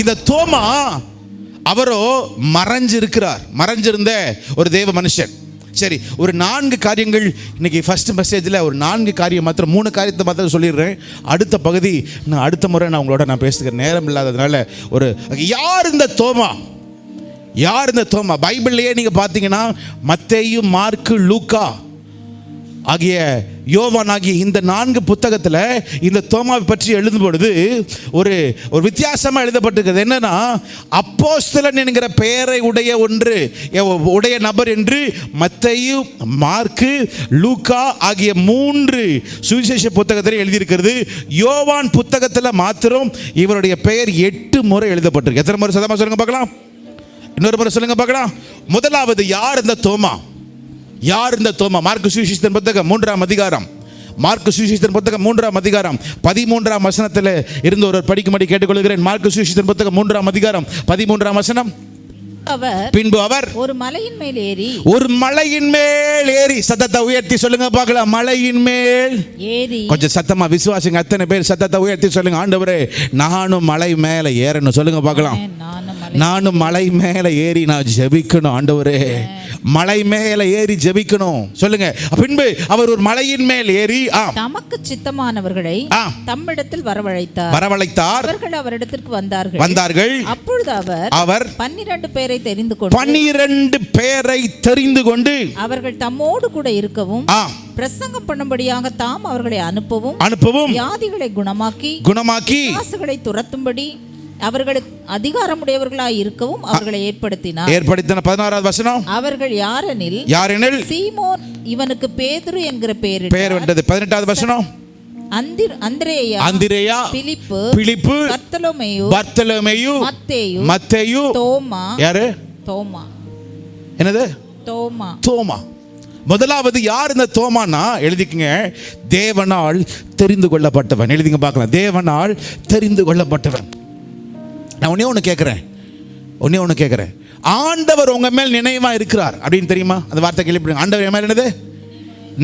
இந்த தோமா அவரோ மறைஞ்சிருந்த ஒரு தேவ மனுஷன். சரி, ஒரு 4 காரியங்கள் இன்னைக்கு ஃபர்ஸ்ட் மெசேஜில் ஒரு 4 காரியம் மாத்திரம், 3 காரியத்தை மாத்திரம் சொல்லிடுறேன். அடுத்த பகுதி நான் அடுத்த முறை உங்களோட பேசுகிறேன், நேரம் இல்லாததுனால. யார் இந்த தோமா? பைபிள்லேயே நீங்கள் பார்த்தீங்கன்னா மத்தேயு, மார்க்கு, லூக்கா ஆகிய யோவான் ஆகிய இந்த 4 புத்தகத்தில் இந்த தோமாவை பற்றி எழுதும் பொழுது ஒரு வித்தியாசமாக எழுதப்பட்டிருக்கிறது. என்னன்னா, அப்போஸ்தலன் என்கிற பெயரை உடைய நபர் என்று மத்தேயு, மார்க்கு, லூக்கா ஆகிய 3 சுவிசேஷ புத்தகத்தில் எழுதியிருக்கிறது. யோவான் புத்தகத்தில் மாத்திரம் இவருடைய பெயர் 8 முறை எழுதப்பட்டிருக்கு. எத்தனை முறை சதமா சொல்லுங்க பார்க்கலாம்? இன்னொரு முறை சொல்லுங்க பார்க்கலாம். முதலாவது, யார் இந்த தோமா? மார்க்கு சுவிசேஷத்தின் புத்தகம் 3ஆம் அதிகாரம், 3ஆம் அதிகாரம் 13ஆம் வசனத்தில் இருந்து ஒரு படிக்கும்படி கேட்டுக்கொள்கிறேன். மார்க்கு சுவிசேஷத்தின் புத்தகம் 3ஆம் அதிகாரம் 13ஆம் வசனம். பின்பு அவர் ஒரு மலையின் மேல் ஏறி சத்தத்தை உயர்த்தி சொல்லுங்க பார்க்கலாம். மலையின் மேல் ஏறி. கொஞ்சம் சத்தமா விசுவாசிங்க, அத்தனை பேர் சத்தத்தை உயர்த்தி சொல்லுங்க. ஆண்டவரே, நானும் மலை மேல ஏறணும் சொல்லுங்க பார்க்கலாம். நானும் மலை மேல ஏறி நான் ஜெபிக்கணும். ஆண்டவரே, மலை மேல ஏறி ஜெபிக்கணும் சொல்லுங்க. பின்பு அவர் ஒரு மலையின் மேல் ஏறி தமக்கு சித்தமானவர்களை தம்மிடத்தில் வரவழைத்தார். அவர்கள் அவரிடத்திற்கு வந்தார்கள். அப்பொழுது அவர் 12 பேரை தெரிந்து கொண்டு அவர்கள் தம்மோடு கூட இருக்கவும் பிரசங்கம் பண்ணும்படியாக தாம் அவர்களை அனுப்பவும் வியாதிகளை குணமாக்கி பிசாசுகளை துரத்தும்படி அவர்களுக்கு அதிகாரமுடையவர்களாய் இருக்கவும் அவர்களை ஏற்படுத்தின. 16வது வசனம். அவர்கள் யாரெனில் சீமோன், இவனுக்கு பேதுரு என்கிற பெயர் வந்தது. 18வது வசனம். அந்திரேயா, பிலிப்பு, பர்த்தலோமேயு, மத்தேயு, தோமா. யாரு? தோமா. என்னது? தோமா. முதலாவது யார் இந்த தோமானா? எழுதிக்கங்க, தேவனால் தெரிந்து கொள்ளப்பட்டவன். எழுதிங்க பார்க்கலாம், தேவனால் தெரிந்து கொள்ளப்பட்டவன். நான் ஒன்னே ஒன்று கேட்குறேன். ஆண்டவர் உங்க மேல் நினைவா இருக்கிறார் அப்படின்னு தெரியுமா? அந்த வார்த்தை கேள்விப்படுங்க. ஆண்டவர் என் மேல் என்னது?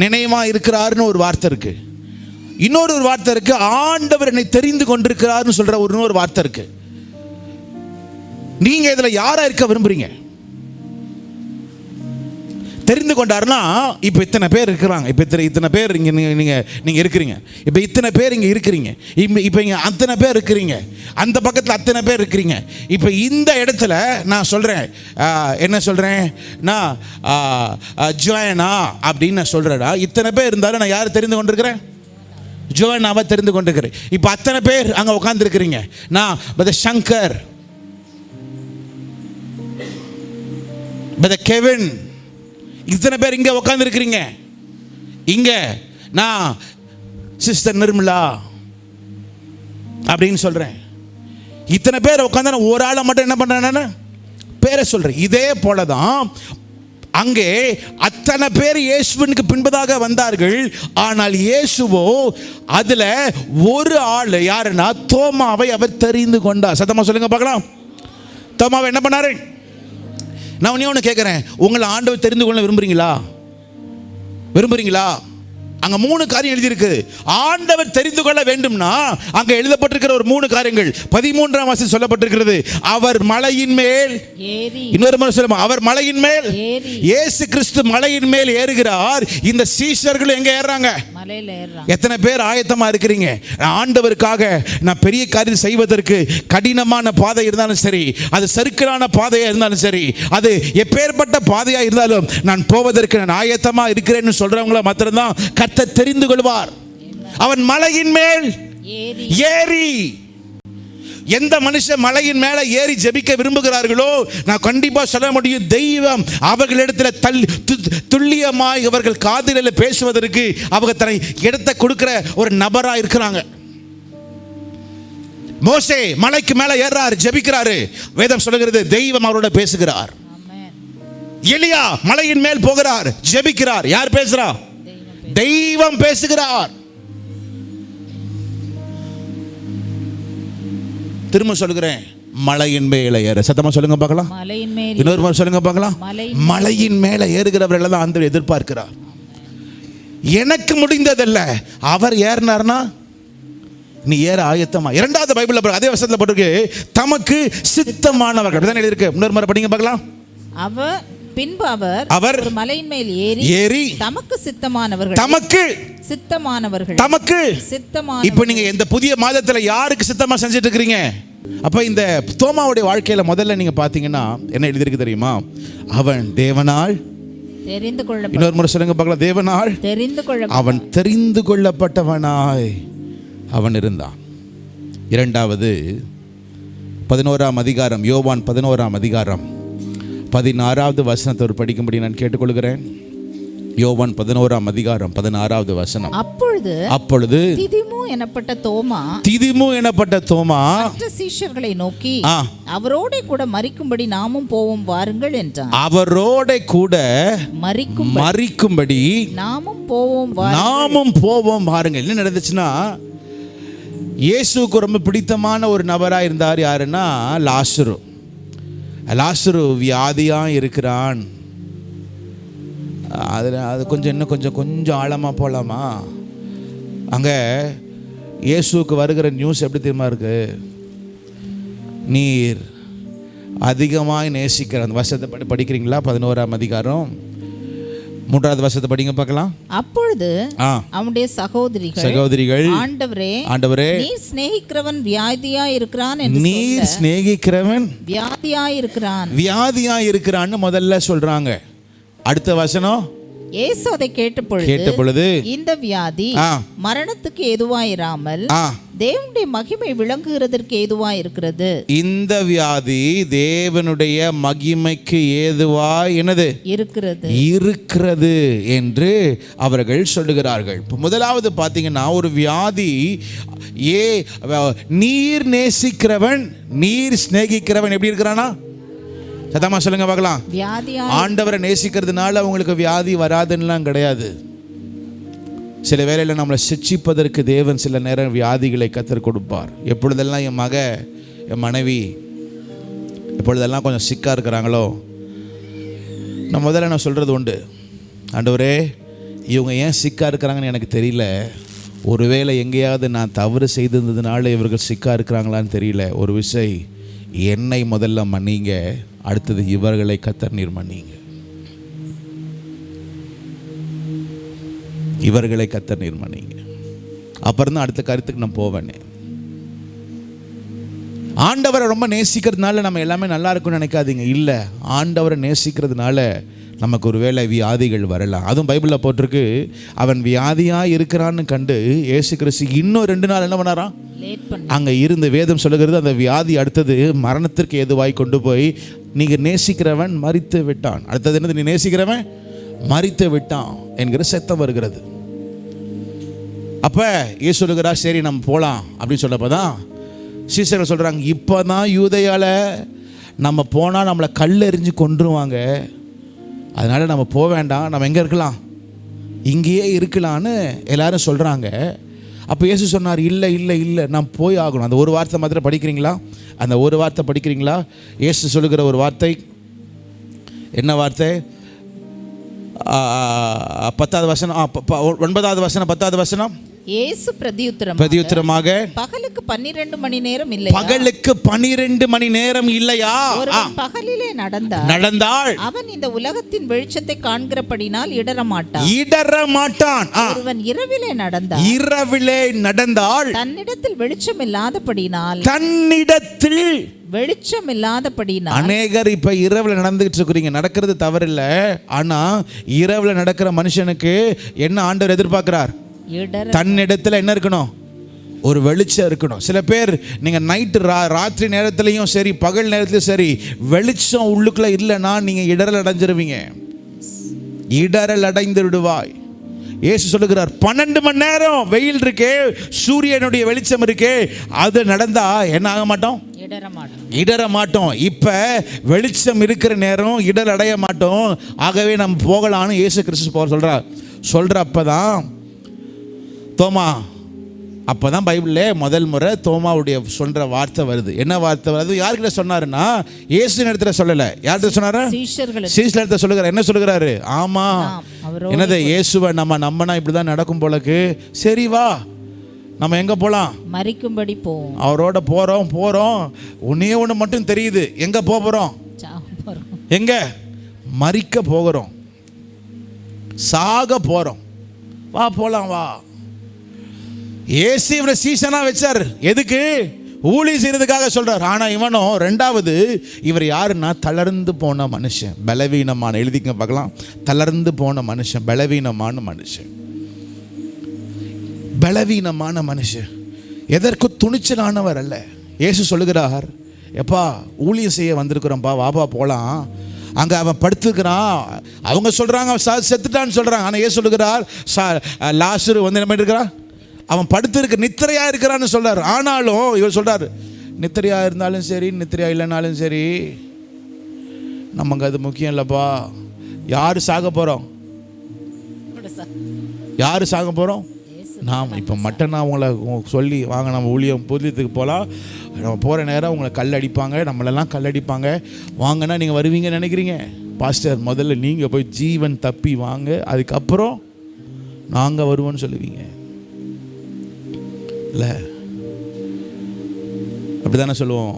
நினைவா இருக்கிறார்னு ஒரு வார்த்தை இருக்கு. இன்னொரு வார்த்தை இருக்கு, ஆண்டவர் என்னை தெரிந்து கொண்டிருக்கிறார்னு சொல்ற இன்னொரு வார்த்தை இருக்கு. நீங்க இதுல யாரா இருக்க விரும்புறீங்க? தெரிந்து கொண்டாருன்னா, இப்போ இத்தனை பேர் இருக்கிறாங்க, இப்போ இத்தனை பேர் இங்கே நீங்கள் இருக்கிறீங்க, இப்போ இத்தனை பேர் இங்கே இருக்கிறீங்க, இப்போ இங்கே அத்தனை பேர் இருக்கிறீங்க, அந்த பக்கத்தில் அத்தனை பேர் இருக்கிறீங்க. இப்போ இந்த இடத்துல நான் சொல்கிறேன், என்ன சொல்கிறேன், நான் ஜோயனா அப்படின்னு நான் சொல்கிறேடா. இத்தனை பேர் இருந்தாலும் நான் யார் தெரிந்து கொண்டிருக்கிறேன்? ஜோயனாவை தெரிந்து கொண்டிருக்கிறேன். இப்போ அத்தனை பேர் அங்கே உட்காந்துருக்கிறீங்க. நான் பிரதர் சங்கர், பிரதர் கெவின், இத்தனை பேர் இங்கே உட்காந்துருக்கிறீங்க. இங்கே நான் சிஸ்டர் நிர்மலா அப்படின்னு சொல்கிறேன். இத்தனை பேர் உட்காந்து நான் ஒரு ஆளை மட்டும் என்ன பண்ணுறேன்னு பேரை சொல்கிறேன். இதே போல தான் அங்கே அத்தனை பேர் இயேசுவினுக்கு பின்பதாக வந்தார்கள். ஆனால் இயேசுவோ அதில் ஒரு ஆள், யாருன்னா தோமாவை அவர் தெரிந்து கொண்டார். சத்தமாக சொல்லுங்க பார்க்கலாம். தோமாவை என்ன பண்ணாரு? நான் ஒன்று கேட்குறேன், உங்களை ஆண்டவர் தெரிந்து கொள்ள விரும்புறீங்களா? அங்கே 3 காரியம் எழுதியிருக்கு. ஆண்டவர் தெரிந்து கொள்ள வேண்டும்னா அங்கே எழுதப்பட்டிருக்கிற ஒரு 3 காரியங்கள் 13ஆம் வசனம் சொல்லப்பட்டிருக்கிறது. அவர் மலையின் மேல் ஏறி. இன்னொரு முறை சொல்லுமா, அவர் மலையின் மேல் ஏறி. இயேசு கிறிஸ்து மலையின் மேல் ஏறுகிறார். இந்த சீஷர்கள் எங்க ஏறுறாங்க? மலையில ஏறுறாங்க. எத்தனை பேர் ஆயத்தமா இருக்கிறீங்க? ஆண்டவருக்காக நான் பெரிய காரியம் செய்வதற்கு கடினமான பாதை இருந்தாலும் சரி, அது சறுக்கலான பாதையா இருந்தாலும் சரி, அது எப்பேற்பட்ட பாதையா இருந்தாலும் நான் போவதற்கு நான் ஆயத்தமா இருக்கிறேன்னு சொல்றவங்கள மாத்திரம்தான் கர்த்தர் தெரிந்து கொள்வார். அவன் மலையின் மேல் ஏறி. எந்த மனுஷன் மலையின் மேல ஏறி ஜெபிக்க விரும்புகிறார்களோ, நான் கண்டிப்பா சொல்ல முடியும், தெய்வம் அவர்களிடத்தில் துல்லியமாய் அவர்கள் காதில் பேசுவதற்கு அவங்க தன்னை இடத்தை கொடுக்கிற ஒரு நபரா இருக்கிறாங்க. மோசே மலைக்கு மேல ஏறாரு, ஜெபிக்கிறாரு. வேதம் சொல்லுகிறது தெய்வம் அவரோட பேசுகிறார். எலியா மலையின் மேல் போகிறார், ஜெபிக்கிறார். யார் பேசுறா? தெய்வம் பேசுகிறார். திரும்ப சொல்லுகிறேன், மலையின் மேல ஏற. சத்தமா சொல்லுங்க பார்க்கலாம். இன்னொரு முறை சொல்லுங்க பார்க்கலாம். மலையின் மேல ஏறுகிறவர்கள் தான் ஆண்டவர் எதிர்பார்க்கிறார். எனக்கு முடிந்ததல்ல, அவர் ஏறினார்னா நீ ஏற ஆயத்தமா. இரண்டாவது பைபிள்ல பாருங்க, அதே வசனத்துல போட்டிருக்கு தமக்கு சித்தமானவர்கள். அப்படிதான் எழுதியிருக்கு. இன்னொரு முறை படிங்க பார்க்கலாம். பின்பு அவர் ஒரு மலையின் மேல் ஏறி தமக்கு சித்தமானவர்கள் இப்போ நீங்க இந்த புதிய மாதத்துல யாருக்கு சித்தமா செஞ்சுட்டு இருக்கிறீங்க? அப்ப இந்த தோமாவுடைய வாழ்க்கையில முதல்ல நீங்க பாத்தீங்கன்னா என்ன எழுதியிருக்கு தெரியுமா? அவன் தேவனால் தெரிந்து கொள்ள, இன்னொரு முறை சொல்லுங்க பார்க்கலாம், தேவனால் தெரிந்து கொள்ள, அவன் தெரிந்து கொள்ளப்பட்டவனாய் அவன் இருந்தான். இரண்டாவது 11ஆம் அதிகாரம், யோவான் 11ஆம் அதிகாரம் 16வது வசனத்தை ஒரு படிக்கும்படி நான் கேட்டுக்கொள்கிறேன். யோவான் 11ஆம் அதிகாரம் 16வது வசனம். அப்பொழுது திதிமு எனப்பட்ட தோமா மற்ற சீஷர்களை நோக்கி, அவரோட கூட மரிக்கும்படி நாமும் போவோம் வாருங்கள் என்றான். அவரோட கூட மரிக்கும்படி நாமும் போவோம் வாருங்கள். என்ன நடந்துச்சுன்னா, இயேசுவுக்கு ரொம்ப பிடித்தமான ஒரு நபராக இருந்தார். யாருன்னா லாசரு. லாசரு வியாதியாக இருக்கிறான். அது கொஞ்சம் இன்னும் கொஞ்சம் ஆழமாக போகலாமா? அங்கே இயேசுவுக்கு வருகிற நியூஸ் எப்படி தெரியுமா இருக்கு? நீர் அதிகமாக நேசிக்கிற அந்த வசனத்தை படிக்கிறீங்களா? 11ஆம் அதிகாரம் 3வது வசனத்தை படிங்க பார்க்கலாம். அப்பொழுது அவனுடைய சகோதரிகள் ஆண்டவரே நீர் சிநேகிக்கிறவன் வியாதியா இருக்கிறான்னு முதல்ல சொல்றாங்க. அடுத்த வசனம், இயேசு அதை கேட்ட பொழுது இந்த வியாதி மரணத்துக்கு ஏதுவாயிராமல் தேவனுடைய மகிமை விளங்குகிறதற்கு ஏதுவாயிருக்கிறது. இந்த வியாதி தேவனுடைய மகிமைக்கு ஏதுவாய் என்னது இருக்கிறது என்று அவர்கள் சொல்லுகிறார்கள். முதலாவது பார்த்தீங்கன்னா, ஒரு வியாதி நீர் நேசிக்கிறவன், நீர் சிநேகிக்கிறவன் எப்படி இருக்கிறானா? சத்தமா சொல்லுங்க பார்க்கலாம். ஆண்டவரை நேசிக்கிறதுனால அவங்களுக்கு வியாதி வராதுன்னெலாம் கிடையாது. சில வேளையில் நம்மளை சிட்சிப்பதற்கு தேவன் சில நேரம் வியாதிகளை கத்தர் கொடுப்பார். எப்பொழுதெல்லாம் என் என் மனைவி எப்பொழுதெல்லாம் கொஞ்சம் சிக்காக இருக்கிறாங்களோ, நான் முதல்ல சொல்கிறது உண்டு, ஆண்டவரே இவங்க ஏன் சிக்காக இருக்கிறாங்கன்னு எனக்கு தெரியல. ஒருவேளை எங்கேயாவது நான் தவறு செய்திருந்ததுனால இவர்கள் சிக்காக இருக்கிறாங்களான்னு தெரியல. ஒரு விஷயம், என்னை முதல்ல மன்னிங்க, அடுத்தது இவர்களை கத்தர் நீர் மன்னிங்க, இவர்களை கத்தர் நீர் மன்னிங்க. அப்புறம் தான் அடுத்த கருத்துக்கு நான் போவேனே. ஆண்டவரை ரொம்ப நேசிக்கிறதுனால நம்ம எல்லாமே நல்லா இருக்கும்னு நினைக்காதீங்க. இல்லை, ஆண்டவரை நேசிக்கிறதுனால நமக்கு ஒரு வேளை வியாதிகள் வரலாம். அதுவும் பைபிளில் போட்டிருக்கு, அவன் வியாதியாக இருக்கிறான்னு கண்டு இயேசு கிறிஸ்து இன்னும் 2 நாள் என்ன பண்ணாராம்? அங்கே இருந்து வேதம் சொல்லுகிறது, அந்த வியாதி அடுத்தது மரணத்திற்கு ஏதுவாய் கொண்டு போய், நீங்கள் நேசிக்கிறவன் மரித்து விட்டான். அடுத்தது என்னது? நீ நேசிக்கிறவன் மரித்து விட்டான் என்கிற சத்தம் வருகிறது. அப்போ ஏ சொல்லுகிறா, சரி நம்ம போகலாம் அப்படின்னு சொல்லப்போதான் சீசர்கள் சொல்கிறாங்க, இப்போ தான் யூதேயாவில் நம்ம போனால் நம்மளை கல்லெறிஞ்சு கொன்றுவாங்க, அதனால் நம்ம போக வேண்டாம், நம்ம எங்கே இருக்கலாம்? இங்கேயே இருக்கலான்னு எல்லாரும் சொல்கிறாங்க. அப்போ இயேசு சொன்னார், இல்லை இல்லை இல்லை, நான் போய் ஆகணும். அந்த ஒரு வார்த்தை மாத்திரம் படிக்கிறீங்களா? அந்த ஒரு வார்த்தை படிக்கிறீங்களா? இயேசு சொல்லுகிற ஒரு வார்த்தை என்ன வார்த்தை? 10வது வசனம், 9வது வசனம், 10வது வசனம். இயேசு பிரதியுத்தரமாக, பகலுக்கு 12 மணி நேரம் இல்லையா? பகலுக்கு 12 மணி நேரம் இல்லையா? ஒருவன் பகலிலே நடந்தால் அவன் இந்த உலகத்தின் வெளிச்சத்தை காண்கிறபடினால் இடற மாட்டான். ஒருவன் இரவிலே நடந்தால் தன்னிடத்தில் வெளிச்சம் இல்லாதபடினால் அநேகர் இப்ப இரவுல நடந்துகிட்டு இருக்கிறீங்க. நடக்கிறது தவறில்ல, ஆனா இரவுல நடக்கிற மனுஷனுக்கு என்ன ஆண்டவர் எதிர்பார்க்கிறார்? தன்னிடத்துல என்ன இருக்கணும்? ஒரு வெளிச்சம் இருக்கணும். சில பேர் நீங்கள் நைட்டு ராத்திரி நேரத்துலையும் சரி, பகல் நேரத்துலையும் சரி, வெளிச்சம் உள்ளுக்குள்ள இல்லைன்னா நீங்கள் இடரல் அடைஞ்சிருவீங்க. இடரல் அடைந்து விடுவாய். இயேசு சொல்லுகிறார், 12 மணி நேரம் வெயில் இருக்கே, சூரியனுடைய வெளிச்சம் இருக்கே, அது நடந்தா என்ன ஆக மாட்டோம்? இடர மாட்டோம். இப்ப வெளிச்சம் இருக்கிற நேரம் இடர் அடைய மாட்டோம். ஆகவே நம்ம போகலான்னு இயேசு கிறிஸ்து சொல்றப்பதான் தோமா, அப்பதான் பைபிள்ல முதல் முறை தோமாவுடைய சொல்ற வார்த்தை வருது. என்ன வார்த்தை வருது? யார்கிட்ட சொன்னாருன்னா, இயேசு இடத்துல சொல்லல. யார்கிட்ட சொன்னாரு? சீஷர்கள் இடத்துல சொல்லுகிறார். என்ன சொல்லுகிறாரு? ஆமா, என்னது, இயேசுவை நம்ம நம்பினா இப்படிதான் நடக்கும் போலக்கு, சரி வா நம்ம எங்கே போகலாம்? மரிக்கும்படி போவோம். அவரோட போகிறோம். ஒன்றே ஒன்று மட்டும் தெரியுது, எங்கே போகிறோம்? எங்கே? மரிக்க போகிறோம், சாக போகிறோம். வா போகலாம் வா. ஏசு இவனை சீசனாக வச்சார். எதுக்கு? ஊழி செய்யறதுக்காக சொல்றார். ஆனால் இவனும் ரெண்டாவது, இவர் யாருன்னா தளர்ந்து போன மனுஷன், பலவீனமான, எழுதிக்க பார்க்கலாம், தளர்ந்து போன மனுஷன், பலவீனமான மனுஷன், பலவீனமான மனுஷன். எதற்கு துணிச்சலானவர் அல்ல. இயேசு சொல்லுகிறார், எப்பா ஊழியம் செய்ய வந்திருக்கிறோம்ப்பா, வாப்பா போகலாம். அங்கே அவன் படுத்துக்கிறான், அவங்க சொல்கிறாங்க செத்துட்டான்னு சொல்கிறாங்க. ஆனால் ஏசு சொல்லுகிறார், லாசரு வந்து என்ன இருக்கிறான், அவன் படுத்திருக்க நித்திரையாக இருக்கிறான்னு சொல்கிறார். ஆனாலும் இவர் சொல்கிறார், நித்திரையாக இருந்தாலும் சரி நித்திரையாக இல்லைனாலும் சரி நமக்கு அது முக்கியம் இல்லைப்பா. யார் சாக போகிறோம்? யார் சாக போகிறோம்? நாம். இப்போ மட்டும் நான் உங்களை சொல்லி வாங்க நம்ம ஊழியம் புதியத்துக்கு போகலாம், நம்ம போகிற நேரம் உங்களை கல்லடிப்பாங்க, நம்மளெல்லாம் கல்லடிப்பாங்க, வாங்கன்னா நீங்கள் வருவீங்கன்னு நினைக்கிறீங்க? பாஸ்டர் முதல்ல நீங்கள் போய் ஜீவன் தப்பி வாங்க, அதுக்கப்புறம் நாங்கள் வருவோன்னு சொல்லுவீங்க இல்லை? அப்படி தானே சொல்லுவோம்.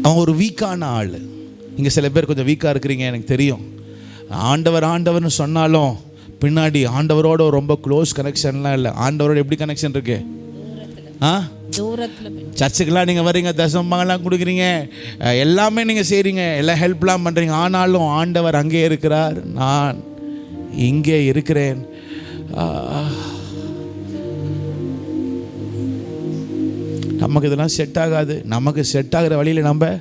அவன் ஒரு வீக்கான ஆள். இங்கே சில பேர் கொஞ்சம் வீக்காக இருக்கிறீங்க, எனக்கு தெரியும். ஆண்டவர்னு சொன்னாலும் பின்னாடி ஆண்டவரோட ரொம்ப க்ளோஸ் கனெக்ஷன்லாம் இல்லை. ஆண்டவரோட எப்படி கனெக்ஷன் இருக்கு? சர்ச்சுக்கெல்லாம் நீங்கள் வர்றீங்க, தசமங்கள்லாம் கொடுக்குறீங்க, எல்லாமே நீங்கள் செய்கிறீங்க, எல்லாம் ஹெல்ப்லாம் பண்ணுறீங்க. ஆனாலும் ஆண்டவர் அங்கே இருக்கிறார், நான் இங்கே இருக்கிறேன். நமக்கு இதெல்லாம் செட் ஆகாது. நமக்கு செட் ஆகிற வழியில் நம்ம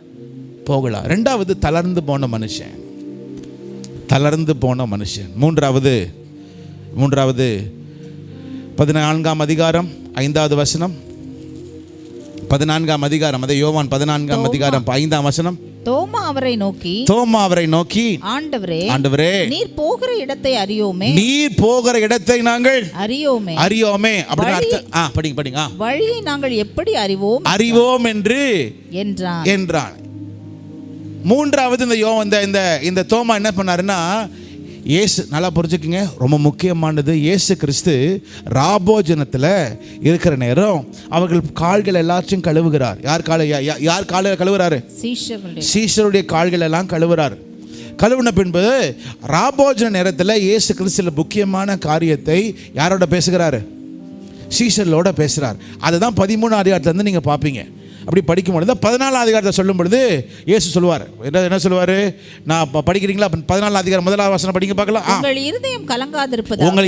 போகலாம். ரெண்டாவது, தளர்ந்து போன மனுஷன், தளர்ந்து போன மனுஷன். மூன்றாவது 14ஆம் அதிகாரம் 5வது வசனம். 14ஆம் அதிகாரம், அதே யோவான் 14ஆம் அதிகாரம் 5ஆம் வசனம். தோமா அவரை நோக்கி, ஆண்டவரே நீர் போகிற இடத்தை அறியோமே, நீர் போகிற இடத்தை நாங்கள் அறியோமே. அப்படி அர்த்தம். படிங்க. வழியை நாங்கள் எப்படி அறிவோம் என்று என்றான். மூன்றாவது, இந்த தோமா என்ன பண்ணாருன்னா, இயேசு, நல்லா புரிஞ்சுக்குங்க, ரொம்ப முக்கியமானது. இயேசு கிறிஸ்து ராபோஜனத்தில் இருக்கிற நேரம் அவர்கள் கால்கள் எல்லாத்தையும் கழுவுகிறார். யார் காலை கழுவுறாரு? சீஷருடைய கால்கள் எல்லாம் கழுவுறார். கழுவுன பின்பு ராபோஜன நேரத்தில் இயேசு கிறிஸ்து முக்கியமான காரியத்தை யாரோட பேசுகிறாரு? சீஷர்களோட பேசுகிறார். அதுதான் 13ஆம் அதிகாரத்திலேருந்து நீங்கள் பார்ப்பீங்க. அப்படி படிக்கும் பொழுது 14ஆம் அதிகாரத்தை சொல்லும் பொழுது இயேசு சொல்லுவார், என்ன சொல்லுவார்? நான் படிக்கிறீங்களா? 14ஆம் அதிகாரம் 1வது வசனம் படிங்க பார்க்கலாம். உங்கள்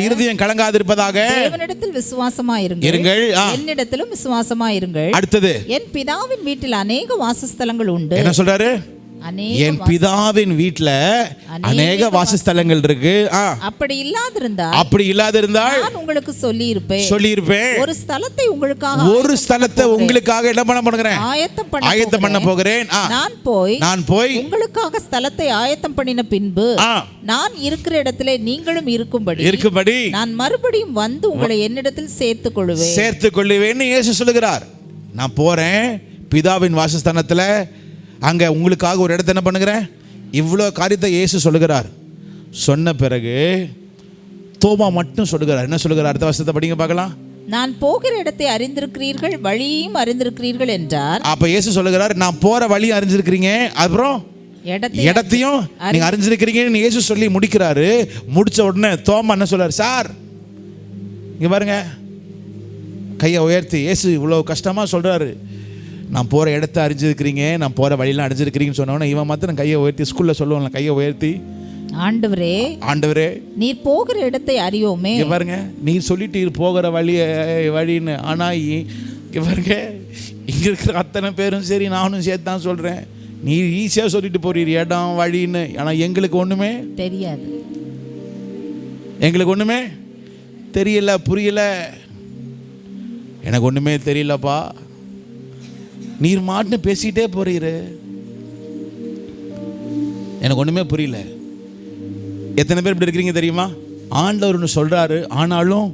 இருதயம் கலங்காதிருப்பதாக தேவனிடத்தில் விசுவாசமாயிருங்கள், என்னிடத்திலும் விசுவாசமாயிருங்கள். அடுத்தது, என் பிதாவின் வீட்டில் அநேக வாசஸ்தலங்கள் உண்டு. என்ன சொல்றாரு? என் பிதாவின் வீட்டில் அநேக வாசஸ்தலங்கள் இருக்கு. அப்படி இல்லாதிருந்தால் நான் உங்களுக்கு சொல்லியிருப்பேன். ஒரு ஸ்தலத்தை உங்களுக்காக என்ன பண்ண போகிறேன்? ஆயத்தம் பண்ண போகிறேன். நான் போய் உங்களுக்காக ஸ்தலத்தை ஆயத்தம் பண்ணின பின்பு நான் இருக்கிற இடத்துல நீங்களும் இருக்கும்படி நான் மறுபடியும் வந்து உங்களை என்னிடத்தில் சேர்த்துக் கொள்வேன் இயேசு சொல்லுகிறார். நான் போறேன் பிதாவின் வாசஸ்தானத்தில், அங்கே உங்களுக்காக ஒரு இடத்த என்ன பண்ணுகிறேன். இவ்வளோ காரியத்தை இயேசு சொல்லுகிறார். சொன்ன பிறகு தோமா மட்டும் சொல்லுகிறார். என்ன சொல்லுகிறார்? அடுத்த வசனத்தை படிங்க பார்க்கலாம். நான் போகிற இடத்தை அறிந்திருக்கிறீர்கள், வழியையும் அறிந்திருக்கிறீர்கள் என்றார். அப்ப இயேசு சொல்லுகிறார், நான் போற வழியை அறிஞ்சிருக்கிறீங்க, அப்புறம் இடத்தையும் நீங்க அறிஞ்சிருக்கிறீங்கன்னு இயேசு சொல்லி முடிக்கிறாரு. முடிச்ச உடனே தோமா என்ன சொல்றாரு? சார் இங்க பாருங்க, கையை உயர்த்தி இயேசு இவ்வளவு கஷ்டமா சொல்றாரு, நான் போகிற இடத்த அறிஞ்சிருக்கிறீங்க, நான் போகிற வழியெல்லாம் அறிஞ்சிருக்கிறீங்கன்னு சொன்னோன்னே இவன் மாத்திரம் கையை உயர்த்தி, ஸ்கூலில் சொல்லுவாங்க, கையை உயர்த்தி, ஆண்டவரே நீர் போகிற இடத்தை அறியோமே. பாருங்க, நீர் சொல்லிட்டு போகிற வழின்னு. ஆனால் பாருங்க, இங்கே இருக்கிற அத்தனை பேரும் சரி, நானும் சேர்த்து தான் சொல்கிறேன், நீர் ஈஸியாக சொல்லிட்டு போறீர் இடம் வழின்னு. ஆனால் எங்களுக்கு ஒன்றுமே தெரியாது, எங்களுக்கு ஒன்றுமே தெரியல, புரியல, எனக்கு ஒன்றுமே தெரியலப்பா, நீர் மாட்டுன்னு பேசிக்கிட்டே போறீரு, எனக்கு ஒன்றுமே புரியல. எத்தனை பேர் இப்படி இருக்கிறீங்க தெரியுமா? ஆண்டவர் ஒன்று சொல்கிறாரு, ஆனாலும்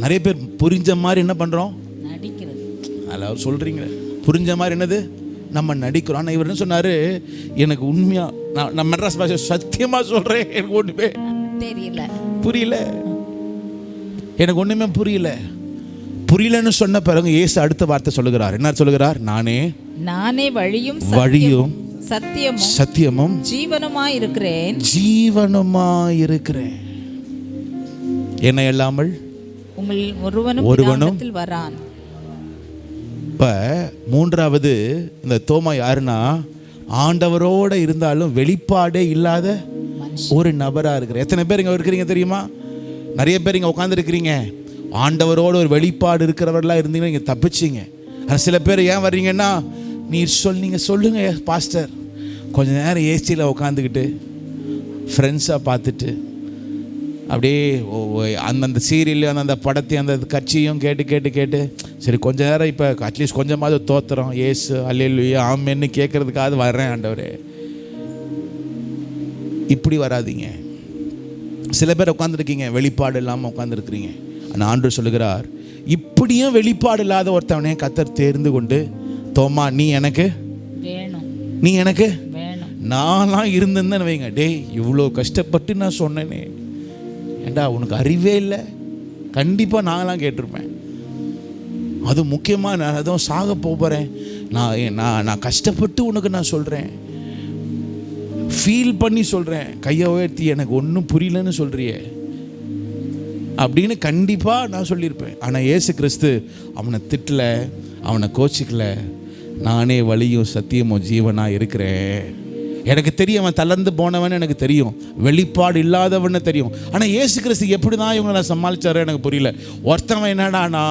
நிறைய பேர் புரிஞ்ச மாதிரி என்ன பண்ணுறோம்? நடிக்கிறது. அதாவது சொல்கிறீங்க புரிஞ்ச மாதிரி என்னது, நம்ம நடிக்கிறோம். ஆனால் இவர் என்ன சொன்னார்? எனக்கு உண்மையாக நான் மெட்ராஸ் பாஷை சத்தியமாக சொல்கிறேன், எனக்கு ஒன்றுமே தெரியல, புரியல. எனக்கு ஒண்ணுமே புரியலன்னு சொன்ன பிறகு இயேசு அடுத்த வார்த்தை சொல்லுகிறார். என்ன சொல்லுகிறார்? நானே வழியும் சத்தியமும் ஜீவனுமாய் இருக்கிறேன். என்னை இல்லாமல் ஒருவனும் வரான். இப்ப மூன்றாவது இந்த தோமா யாருன்னா, ஆண்டவரோட இருந்தாலும் வெளிப்பாடே இல்லாத ஒரு நபரா இருக்கிற. எத்தனை பேர் இங்க இருக்கிறீங்க தெரியுமா? நிறைய பேர் இங்க உட்கார்ந்து இருக்கிறீங்க, ஆண்டவரோட ஒரு வெளிப்பாடு இருக்கிறவர்களாக இருந்தீங்கன்னா இங்கே தப்பிச்சிங்க. ஆனால் சில பேர் ஏன் வர்றீங்கன்னா, நீங்கள் சொல்லுங்க பாஸ்டர், கொஞ்ச நேரம் ஏசியில் உட்காந்துக்கிட்டு ஃப்ரெண்ட்ஸாக பார்த்துட்டு அப்படியே அந்தந்த சீரியல் அந்த படத்தையும் அந்த கட்சியும் கேட்டு சரி கொஞ்ச நேரம் இப்போ அட்லீஸ்ட் கொஞ்சமாவது தோத்துறோம் ஏசு அல்லேலூயா ஆமென்னு கேட்கறதுக்காவது வர்றேன் ஆண்டவரே. இப்படி வராதிங்க. சில பேர் உட்காந்துருக்கீங்க வெளிப்பாடு இல்லாமல் உட்காந்துருக்கிறீங்க. ஆனால் ஆண்டவர் சொல்லுகிறார், இப்படியும் வெளிப்பாடு இல்லாத ஒருத்தவனே கர்த்தர் தேர்ந்து கொண்டு, தோமா நீ எனக்கு வேணும். நான்லாம் இருந்தேன்னு வைங்க, டேய் இவ்வளோ கஷ்டப்பட்டு நான் சொன்னேனே, ஏண்டா உனக்கு அறிவே இல்லை, கண்டிப்பாக நாங்களாம் கேட்டிருப்பேன். அது முக்கியமாக நான் அதுவும் சாக போகிறேன், நான் கஷ்டப்பட்டு உனக்கு நான் சொல்கிறேன், ஃபீல் பண்ணி சொல்கிறேன், கையை உயர்த்தி எனக்கு ஒன்றும் புரியலன்னு சொல்கிறியே அப்படின்னு கண்டிப்பாக நான் சொல்லியிருப்பேன். ஆனால் இயேசு கிறிஸ்து அவனை திட்டல, அவனை கோச்சிக்கல. நானே வழியும் சத்தியமும் ஜீவனாக இருக்கிறேன். எனக்கு தெரியும் அவன் தளர்ந்து போனவன், எனக்கு தெரியும் வெளிப்பாடு இல்லாதவன்னு தெரியும். ஆனால் இயேசு கிறிஸ்து எப்படி தான் இவங்களை நான் சமாளிச்சாரோ எனக்கு புரியல. ஒருத்தவன் என்னடானா,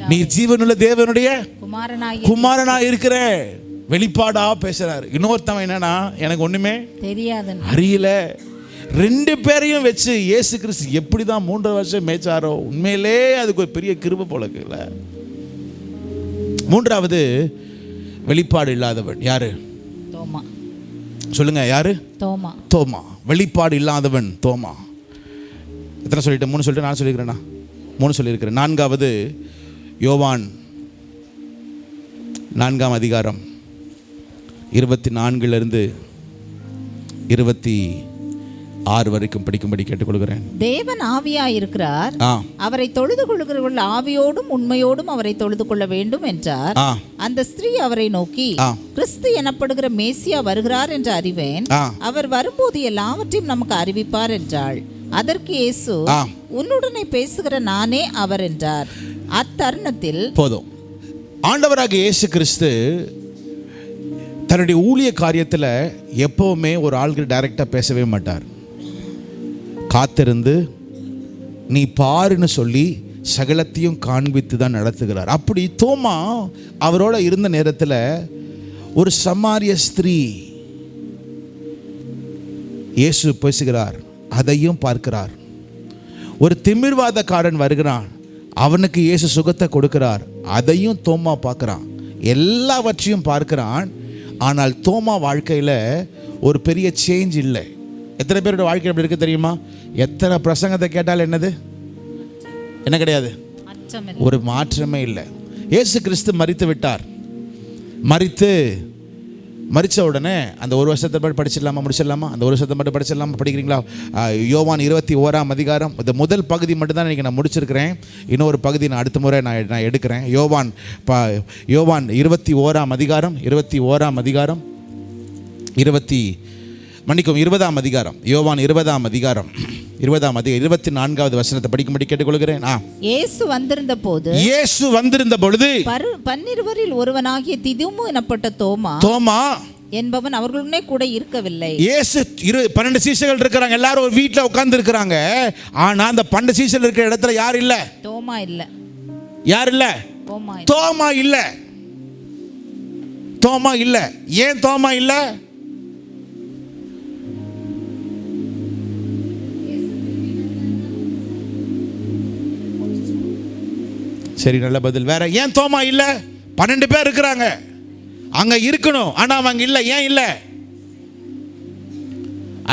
நீ ஜீவனுள்ள தேவனுடைய குமாரனாக இருக்கிற வெளிப்பாடா பேசுறாரு. இன்னொருத்தவன் என்னன்னா, எனக்கு ஒண்ணுமே தெரியாது, அறியல. ரெண்டு பேரையும் வச்சு இயேசு கிறிஸ்து எப்படி தான் 3 வருஷம் மேய்ச்சாரோ, உண்மையிலே அதுக்கு ஒரு பெரிய கிருபை போல இருக்குல்ல. மூன்றாவது வெளிப்பாடு இல்லாதவன் யாரு? தோமா. சொல்லுங்க, யாரு? தோமா. வெளிப்பாடு இல்லாதவன் தோமா. எத்தனை சொல்லிட்டேன்? 3 சொல்லிட்டு நான் சொல்லியிருக்கிறேன்னா 3 சொல்லியிருக்கிறேன். நான்காவது யோவான் 4ஆம் அதிகாரம் 24 26 வரைக்கும் படிக்கும்படி கேட்டுக்கொள்கிறேன். தேவன் ஆவியாய் இருக்கிறார், அவரை தொழுது கொள்கிறவர்கள் ஆவியோடும் உண்மையோடும் அவரை தொழுது கொள்ள வேண்டும் என்றார். அந்த ஸ்திரீ அவரை நோக்கி, கிறிஸ்து எனப்படுகிற மேசியா வருகிறார் என்று அறிவேன், அவர் வரும்போது எல்லாவற்றையும் நமக்கு அறிவிப்பார் என்றாள். அதற்கு இயேசு, உன்னுடனே பேசுகிற நானே அவர் என்றார். அத்தருணத்தில் போதும். ஆண்டவராகிய இயேசு கிறிஸ்து தன்னுடைய ஊழிய காரியத்தில் எப்பவுமே ஒரு ஆளுக்கு டைரக்டாக பேசவே மாட்டார். காத்திருந்து நீ பாருன்னு சொல்லி சகலத்தையும் காண்பித்து தான் நடத்துகிறார். அப்படி தோமா அவரோட இருந்த நேரத்தில் ஒரு சமாரிய ஸ்திரீ இயேசு பேசுகிறார், அதையும் பார்க்கிறார். ஒரு திமிர்வாதக்காரன் வருகிறான், அவனுக்கு இயேசு சுகத்தை கொடுக்கிறார், அதையும் தோமா பார்க்குறான். எல்லாவற்றையும் பார்க்கிறான். ஆனால் தோமா வாழ்க்கையில் ஒரு பெரிய சேஞ்ச் இல்லை. எத்தனை பேரோட வாழ்க்கை எப்படி இருக்கு தெரியுமா? எத்தனை பிரசங்கத்தை கேட்டாலும் என்ன கிடையாது, ஒரு மாற்றமே இல்லை. இயேசு கிறிஸ்து மரித்து விட்டார். மரித்த உடனே அந்த 1 வருஷத்தை மட்டும் முடிச்சிடலாமா? அந்த 1 வருஷத்தை மட்டும் படிச்சிடலாமா? படிக்கிறீங்களா? யோவான் 21ஆம் அதிகாரம் இந்த முதல் பகுதி மட்டும்தான் இன்றைக்கி நான் முடிச்சிருக்கிறேன். இன்னொரு பகுதி நான் அடுத்த முறை நான் எடுக்கிறேன். யோவான் 21ஆம் அதிகாரம் 20ஆம் அதிகாரம் யோவான் 20ஆம் அதிகாரம் 24வது வசனத்தை படிக்கும்படி கேட்டுக்கொள்கிறேன். இயேசு வந்திருந்த பொழுது 12 ஒருவனாகிய திதுமு எனப்பட்ட தோமா என்பவன் அவர்களுடனே கூட இருக்கவில்லை. இயேசு 12 சீஷர்கள் இருக்கிறாங்க, எல்லாரும் ஒரு வீட்டில் உட்கார்ந்து இருக்கிறாங்க. ஆனா அந்த 12 சீஷர்கள் இருக்கிற இடத்துல யார் இல்ல? தோமா இல்ல. யார் இல்ல? தோமா இல்ல. ஏன் தோமா இல்ல? சரி, நல்ல பதில். வேற ஏன் தோமா இல்ல? 12 பேர் இருக்கிறாங்க, அங்க இருக்கணும், ஆனா அவங்க இல்ல. ஏன் இல்ல?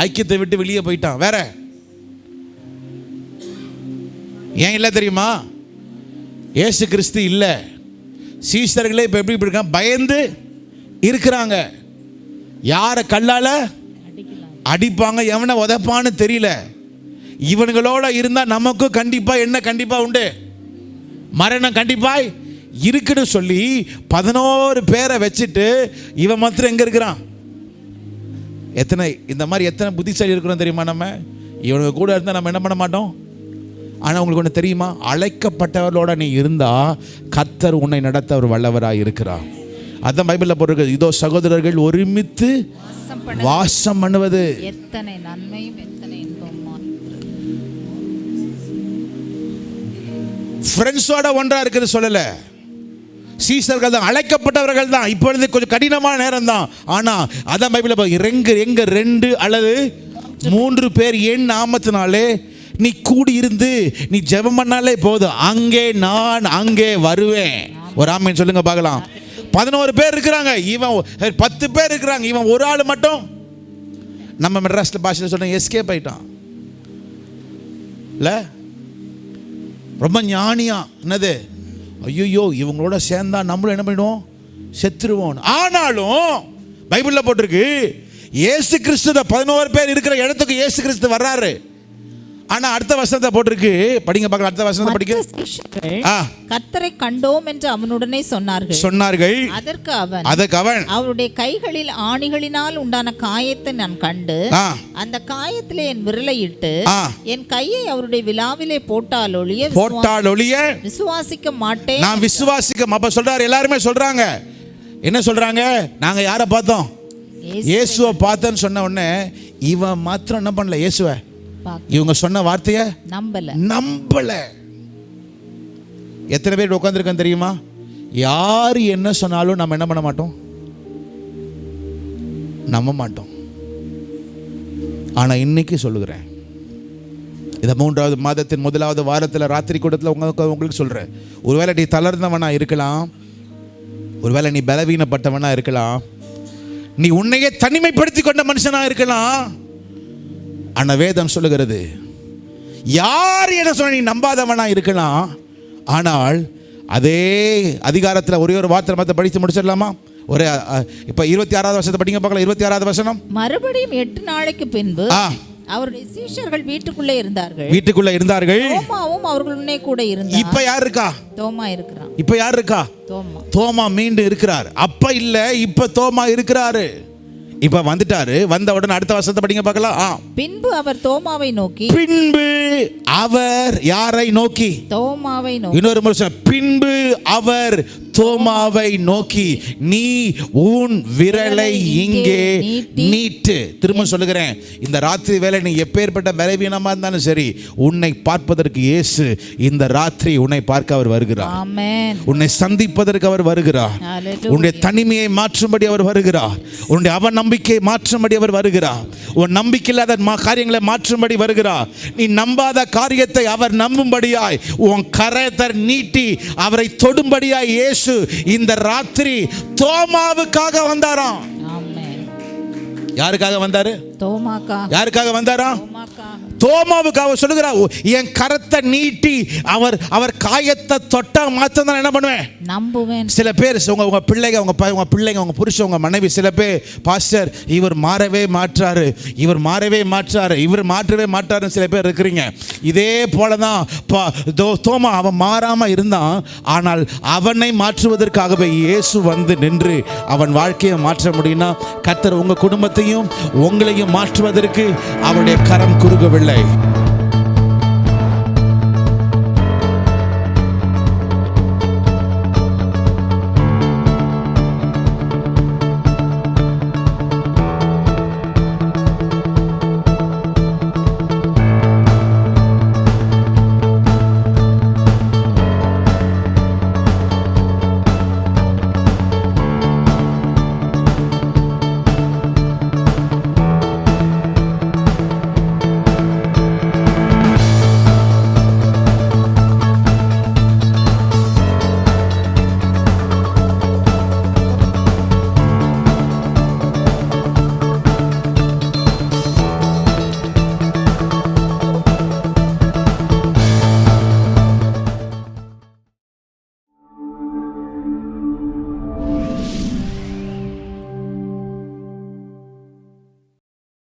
ஐக்கியத்தை விட்டு வெளியே போயிட்டான். வேற ஏன் இல்ல தெரியுமா? இயேசு கிறிஸ்து இல்ல. சீஷர்களே இப்ப எப்படி இருக்காங்க? பயந்து இருக்கிறாங்க. யார கல்லால அடிப்பாங்க, எவனை உதைப்பான்னு தெரியல. இவனுங்களோட இருந்தா நமக்கும் கண்டிப்பா என்ன கண்டிப்பா உண்டு, மரணம் கண்டிப்பாய் இருக்குன்னு சொல்லி 11 பேரை வச்சுட்டு இவன் மாத்திரம் எங்க இருக்கிறான்? இந்த மாதிரி எத்தனை புத்திசாலி இருக்கிறோம் தெரியுமா? நம்ம இவனுக்கு கூட இருந்தால் நம்ம என்ன பண்ண மாட்டோம். ஆனால் உங்களுக்கு ஒன்று தெரியுமா, அழைக்கப்பட்டவர்களோட நீ இருந்தா கர்த்தர் உன்னை நடத்த அவர் வல்லவராக இருக்கிறார். அதான் பைபிளில் போட்டிருக்கு, இதோ சகோதரர்கள் ஒருமித்து வாசம் பண்ணுவது எத்தனை நன்மையும் எத்தனை இன்பமுமா. ஃப்ரெண்ட்ஸோட ஒன்றா இருக்குது சொல்லல, சீசர்கள் தான், அழைக்கப்பட்டவர்கள் தான். இப்பொழுது கொஞ்சம் கடினமான நேரம் தான், ஆனால் அதான் பைபிளில் எங்க 2 அல்லது 3 பேர் என் நாமத்தினாலே நீ கூடி இருந்து நீ ஜெபம் பண்ணாலே போதும், அங்கே வருவேன். ஒரு ஆமென் சொல்லுங்க பார்க்கலாம். 11 பேர் இருக்கிறாங்க, இவன் 10 பேர் இருக்கிறாங்க, இவன் ஒரு ஆள் மட்டும் நம்ம மெட்ராஸ் பாஷையில் சொன்ன எஸ்கேப் ஆயிட்டான். இல்லை ரொம்ப ஞானியா என்னது, ஐயோ இவங்களோட சேர்ந்தா நம்மளும் என்ன பண்ணிடுவோம், செத்துருவோம். ஆனாலும் பைபிளில் போட்டிருக்கு, இயேசு கிறிஸ்து 11 பேர் இருக்கிற இடத்துக்கு இயேசு கிறிஸ்து வர்றாரு. ஆனா அடுத்த வசனத்தை போட்டிருக்கு, படிங்க பார்க்கலாம். அடுத்த வசனத்தை படிங்க. கர்த்தரை கண்டோம் என்று அவனுடனே சொன்னார்கள். அதற்கு அவன் அவருடைய கைகளில் ஆணிகளினால் உண்டான காயத்தை நான் கண்டு அந்த காயத்திலே என் விரலை இட்டு என் கையை அவருடைய விலாவிலே போட்டால் ஒழிய விசுவாசிக்க மாட்டேன். நான் விசுவாசிக்க. அப்ப சொல்றாரு, எல்லாருமே சொல்றாங்க, என்ன சொல்றாங்க, நாங்க யாரை பார்த்தோம், இயேசுவை பார்த்தோன்னு சொன்ன உடனே இவன் மாத்திரம் என்ன பண்ணல, இயேசுவை இவங்க சொன்ன வார்த்தைய நம்பல. எத்தனை பேர் உட்கார்ந்திருக்கோம் தெரியுமா, யார் என்ன சொன்னாலும் நம்ம என்ன பண்ண மாட்டோம், நம்ப மாட்டோம். ஆனா இன்னைக்கு சொல்லுகிறேன், இந்த 3வது மாதத்தின் 1வது வாரத்தில் ராத்திரி கூட்டத்தில் உங்களுக்கு சொல்றேன், ஒருவேளை நீ தளர்ந்தவனா இருக்கலாம், ஒருவேளை நீ பலவீனப்பட்டவனா இருக்கலாம், நீ உன்னையே தனிமைப்படுத்தி கொண்ட மனுஷனா இருக்கலாம். ஆனா வேதம் சொல்லுகிறது, யார் என்ன சொன்ன நீ நம்பாதவனா இருக்கலாம், ஆனால் அதே அதிகாரத்தில் ஒரே ஒரு வார்த்தை மத்த படித்து முடிச்சிடலாமா? ஒரு இப்ப 26வது வசனத்தை படிங்க பார்க்கலாம். 26வது வசனம். மறுபடியும் 8 நாளைக்கு பின்பு அவருடைய சீஷர்கள் வீட்டுக்குள்ளே இருந்தார்கள். தோமாவும் அவர்களுடனே கூட இருந்தார். இப்ப யார் இருக்கா? தோமா இருக்கிறான். இப்ப யார் இருக்கா? தோமா மீண்டும் இருக்கிறார். அப்ப இல்ல, இப்ப தோமா இருக்கிறாரு. இப்ப வந்துட்டாரு. வந்த உடனே அடுத்த வசனத்தை படிங்க பார்க்கலாம். பின்பு அவர் தோமாவை நோக்கி. பின்பு அவர் யாரை நோக்கி? தோமாவை நோக்கி. இன்னொரு முறை, பின்பு அவர் தோமாவை நோக்கி, நீ உன் விரலை இங்கே நீட்டு. திரும்ப சொல்லுகிறேன், இந்த ராத்திரி வேளை நீ எப்பேற்பட்ட பலவீனமா இருந்தாலும் சரி, உன்னை பார்ப்பதற்கு இயேசு இந்த ராத்திரி உன்னை பார்க்க அவர் வருகிறார். ஆமென். உன்னை சந்திப்பதற்கு அவர் வருகிறார். உன்னுடைய தனிமையை மாற்றும்படி அவர் வருகிறார். உன்னுடைய அவநம்பிக்கையை மாற்றும்படி அவர் வருகிறார். உன் நம்பிக்கையில்லாத காரியங்களை மாற்றும்படி வருகிறார். நீ நம்பாத காரியத்தை அவர் நம்பும்படியாய் உன் கரத்தை நீட்டி அவரை தொடும்படியாய் இயேசு இந்த ராத்திரி தோமாவுக்காக வந்தாராம். யாருக்காக வந்தாரு? யாருக்காக வந்தாரா? தோமாவுக்காக சொல்லுகிறார், என் கரத்தை நீட்டி அவர் காயத்தை தொட்டா மாத்திரம் தான் என்ன பண்ணுவேன், நம்புவேன். சில பேர் உங்க பிள்ளைங்க, உங்க புருஷன், உங்க மனைவி, சில பேர் பாஸ்டர் இவர் மாறவே மாற்றாரு, இவர் மாற்றவே மாற்றாருன்னு சில பேர் இருக்கிறீங்க. இதே போலதான் தோமா அவன் மாறாம இருந்தான். ஆனால் அவனை மாற்றுவதற்காகவே இயேசு வந்து நின்று அவன் வாழ்க்கையை மாற்ற முடியும்னா, கர்த்தர் உங்க குடும்பத்தையும் உங்களையும் மாற்றுவதற்கு அவருடைய கரம் குறுகவில்லை.